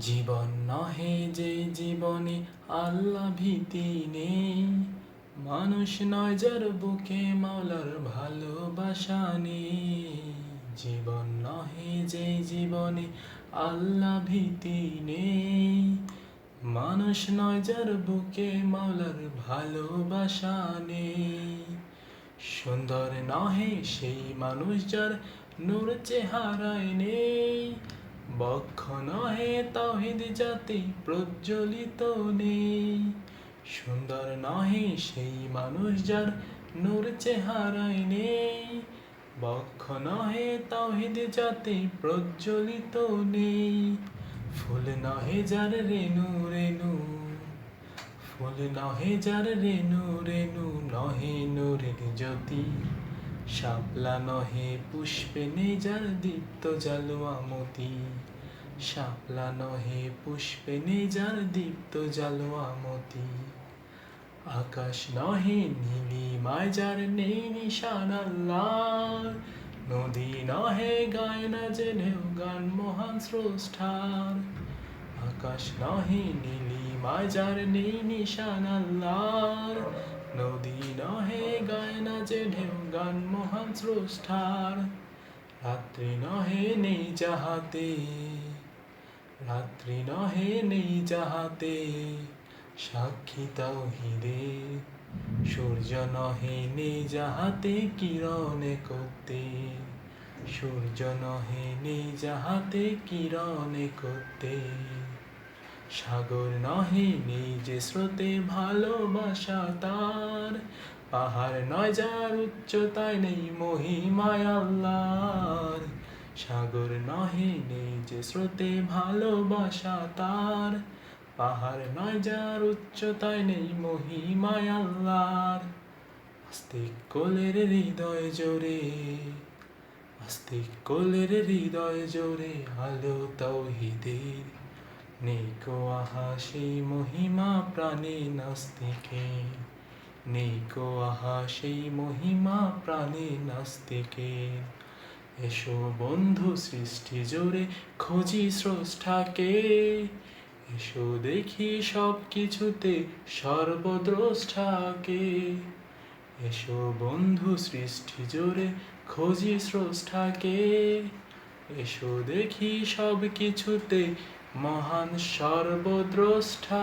জীবন নহে যে জীবনে আল্লাহ ভীতি নেই, মানুষ নয় যার বুকে মাওলার ভালোবাসা নেই। জীবন নহে যে জীবনে আল্লাহ ভীতি নেই, মানুষ নয় যার বুকে মাওলার ভালোবাসা নেই। সুন্দর নহে সেই মানুষ যার নূর চেহারায় নেই, বক্ষ নহে তাওহীদ জাতি প্রজ্বলিত নেই। সুন্দর নহে সেই মানুষ যার নূর চেহারায় নেই, বক্ষ নহে তাওহীদ জাতি প্রজ্বলিত নেই। ফুল নহে যার রেণু রেণু, ফুল নহে যার রেণু রেণু, নহে নূরের জ্যোতি। শাপলা নহে পুষ্পে নেই যার দীপ্ত জালুয়া মতি, শাপলা নহে পুষ্পে নেই যার দীপ্ত জালুয়া মতি। আকাশ নহে নীলিমায় যার নেই নিশান আল্লাহর, নদী নহে গায় না জেনেও গান মহান স্রষ্টার। আকাশ নহে নীলিমায় যার নেই নিশান আল্লাহর, নদী নহে গায় না জেনেও গান মহান স্রষ্টার। রাত্রি নহে নেই যাহাতে, রাত্রি নহে নেই যাহাতে, সাক্ষী তাওহীদের। সূর্য নহে নেই যাহাতে কিরণে করতে, সূর্য নহে নেই যাহাতে কিরণে করতে। সাগর নহে নেই যে স্রোতে ভালোবাসা তার, পাহাড় নয় যার উচ্চতায় নেই মহিমায় আল্লাহর। সাগর নহে নেই যে স্রোতে ভালোবাসা তার, পাহাড় নয় যার উচ্চতায় নেই মহিমায় আল্লাহর। আস্তিক কোলের হৃদয় জোরে, আস্তিক কোলের হৃদয় জোরে আলো তাওহীদের। নেই কো আহা সেই মহিমা প্রাণে নাস্তিকের, নেই কো আহা সেই মহিমা প্রাণে নাস্তিকের। এসো বন্ধু সৃষ্টি জোরে খুঁজি স্রষ্টাকে, এসো দেখি সব কিছুতে সর্বদ্রষ্টাকে। এসো বন্ধু সৃষ্টি জোরে খুঁজি স্রষ্টাকে, এসো দেখি সব কিছুতে মহান সর্বদ্রষ্টাকে।